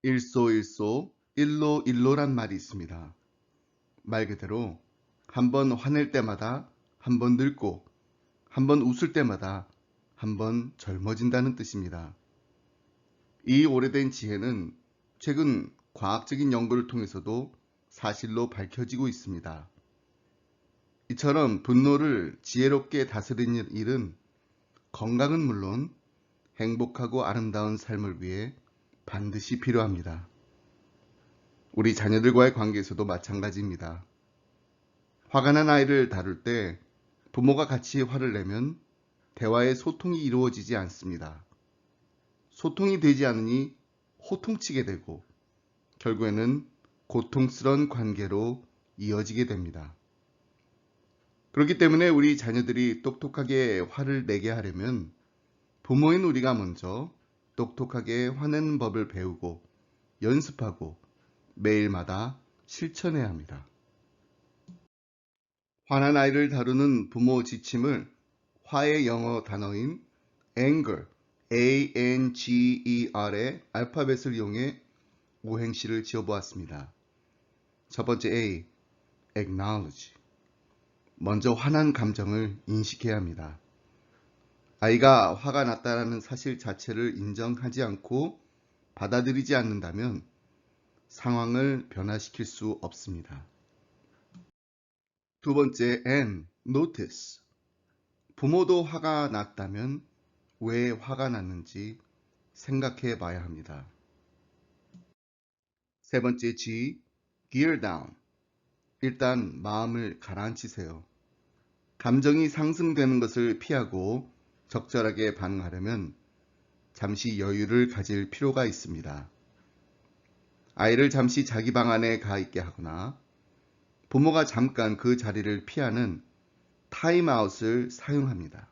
일소일소, 일로일로란 말이 있습니다. 말 그대로 한 번 화낼 때마다 한 번 늙고 한 번 웃을 때마다 한 번 젊어진다는 뜻입니다. 이 오래된 지혜는 최근 과학적인 연구를 통해서도 사실로 밝혀지고 있습니다. 이처럼 분노를 지혜롭게 다스리는 일은 건강은 물론 행복하고 아름다운 삶을 위해 반드시 필요합니다. 우리 자녀들과의 관계에서도 마찬가지입니다. 화가 난 아이를 다룰 때 부모가 같이 화를 내면 대화의 소통이 이루어지지 않습니다. 소통이 되지 않으니 호통치게 되고 결국에는 고통스러운 관계로 이어지게 됩니다. 그렇기 때문에 우리 자녀들이 똑똑하게 화를 내게 하려면 부모인 우리가 먼저 똑똑하게 화내는 법을 배우고 연습하고 매일마다 실천해야 합니다. 화난 아이를 다루는 부모 지침을 화의 영어 단어인 anger, A-N-G-E-R의 알파벳을 이용해 오행시를 지어보았습니다. 첫 번째 A, acknowledge. 먼저 화난 감정을 인식해야 합니다. 아이가 화가 났다는 사실 자체를 인정하지 않고 받아들이지 않는다면 상황을 변화시킬 수 없습니다. 두 번째 N, notice. 부모도 화가 났다면 왜 화가 났는지 생각해 봐야 합니다. 세 번째 G, gear down. 일단 마음을 가라앉히세요. 감정이 상승되는 것을 피하고 적절하게 반응하려면 잠시 여유를 가질 필요가 있습니다. 아이를 잠시 자기 방 안에 가 있게 하거나 부모가 잠깐 그 자리를 피하는 타임아웃을 사용합니다.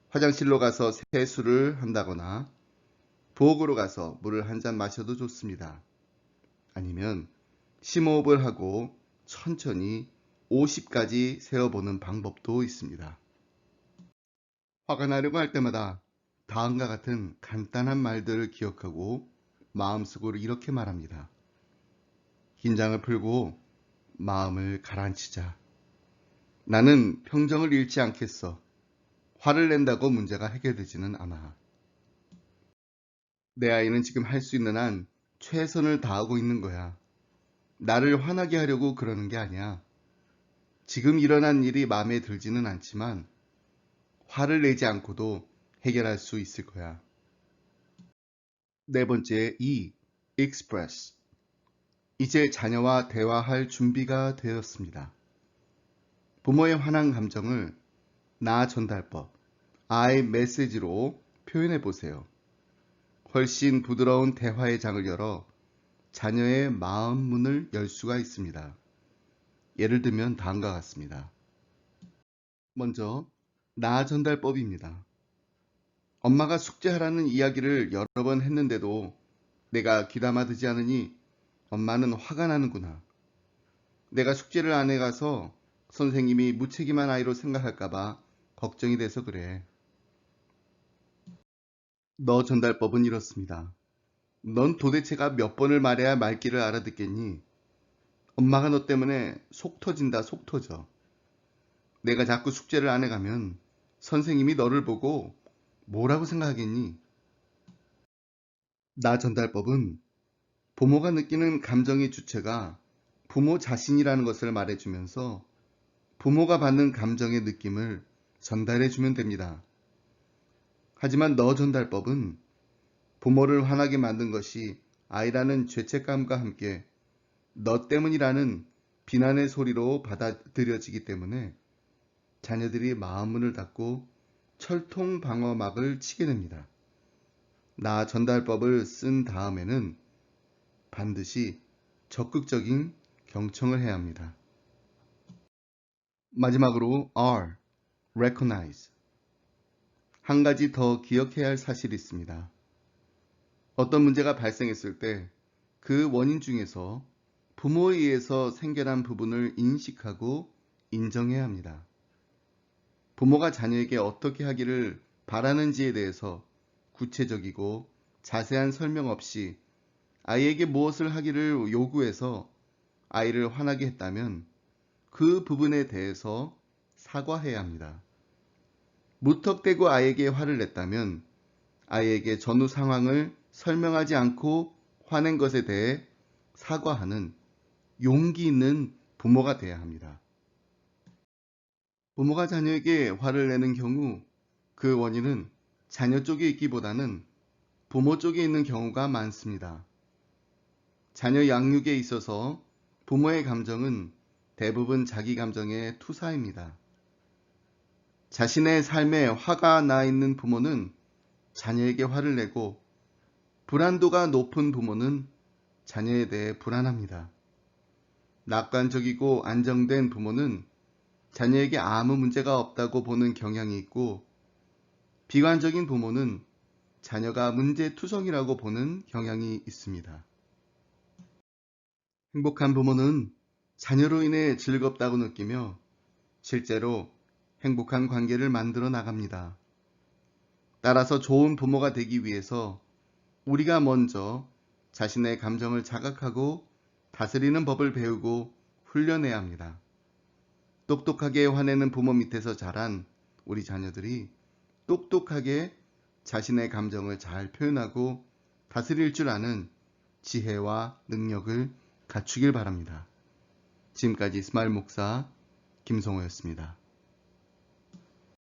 화장실로 가서 세수를 한다거나 부엌으로 가서 물을 한 잔 마셔도 좋습니다. 아니면 심호흡을 하고 천천히 50까지 세어보는 방법도 있습니다. 화가 나려고 할 때마다 다음과 같은 간단한 말들을 기억하고 마음속으로 이렇게 말합니다. 긴장을 풀고 마음을 가라앉히자. 나는 평정을 잃지 않겠어. 화를 낸다고 문제가 해결되지는 않아. 내 아이는 지금 할 수 있는 한 최선을 다하고 있는 거야. 나를 화나게 하려고 그러는 게 아니야. 지금 일어난 일이 마음에 들지는 않지만 화를 내지 않고도 해결할 수 있을 거야. 네 번째 E, express. 이제 자녀와 대화할 준비가 되었습니다. 부모의 화난 감정을 나 전달법, I 메시지로 표현해 보세요. 훨씬 부드러운 대화의 장을 열어 자녀의 마음 문을 열 수가 있습니다. 예를 들면 다음과 같습니다. 먼저, 나 전달법입니다. 엄마가 숙제하라는 이야기를 여러 번 했는데도 내가 귀담아 듣지 않으니 엄마는 화가 나는구나. 내가 숙제를 안 해가서 선생님이 무책임한 아이로 생각할까봐 걱정이 돼서 그래. 너 전달법은 이렇습니다. 넌 도대체가 몇 번을 말해야 말귀를 알아듣겠니? 엄마가 너 때문에 속 터진다, 속 터져. 내가 자꾸 숙제를 안 해가면 선생님이 너를 보고 뭐라고 생각하겠니? 나 전달법은 부모가 느끼는 감정의 주체가 부모 자신이라는 것을 말해주면서 부모가 받는 감정의 느낌을 전달해주면 됩니다. 하지만 너 전달법은 부모를 화나게 만든 것이 아이라는 죄책감과 함께 너 때문이라는 비난의 소리로 받아들여지기 때문에 자녀들이 마음문을 닫고 철통 방어막을 치게 됩니다. 나 전달법을 쓴 다음에는 반드시 적극적인 경청을 해야 합니다. 마지막으로 R, recognize. 한 가지 더 기억해야 할 사실이 있습니다. 어떤 문제가 발생했을 때 그 원인 중에서 부모에 의해서 생겨난 부분을 인식하고 인정해야 합니다. 부모가 자녀에게 어떻게 하기를 바라는지에 대해서 구체적이고 자세한 설명 없이 아이에게 무엇을 하기를 요구해서 아이를 화나게 했다면 그 부분에 대해서 사과해야 합니다. 무턱대고 아이에게 화를 냈다면 아이에게 전후 상황을 설명하지 않고 화낸 것에 대해 사과하는 용기 있는 부모가 되어야 합니다. 부모가 자녀에게 화를 내는 경우 그 원인은 자녀 쪽에 있기보다는 부모 쪽에 있는 경우가 많습니다. 자녀 양육에 있어서 부모의 감정은 대부분 자기 감정의 투사입니다. 자신의 삶에 화가 나 있는 부모는 자녀에게 화를 내고 불안도가 높은 부모는 자녀에 대해 불안합니다. 낙관적이고 안정된 부모는 자녀에게 아무 문제가 없다고 보는 경향이 있고 비관적인 부모는 자녀가 문제투성이라고 보는 경향이 있습니다. 행복한 부모는 자녀로 인해 즐겁다고 느끼며 실제로 행복한 관계를 만들어 나갑니다. 따라서 좋은 부모가 되기 위해서 우리가 먼저 자신의 감정을 자각하고 다스리는 법을 배우고 훈련해야 합니다. 똑똑하게 화내는 부모 밑에서 자란 우리 자녀들이 똑똑하게 자신의 감정을 잘 표현하고 다스릴 줄 아는 지혜와 능력을 갖추길 바랍니다. 지금까지 스마일 목사 김성호였습니다.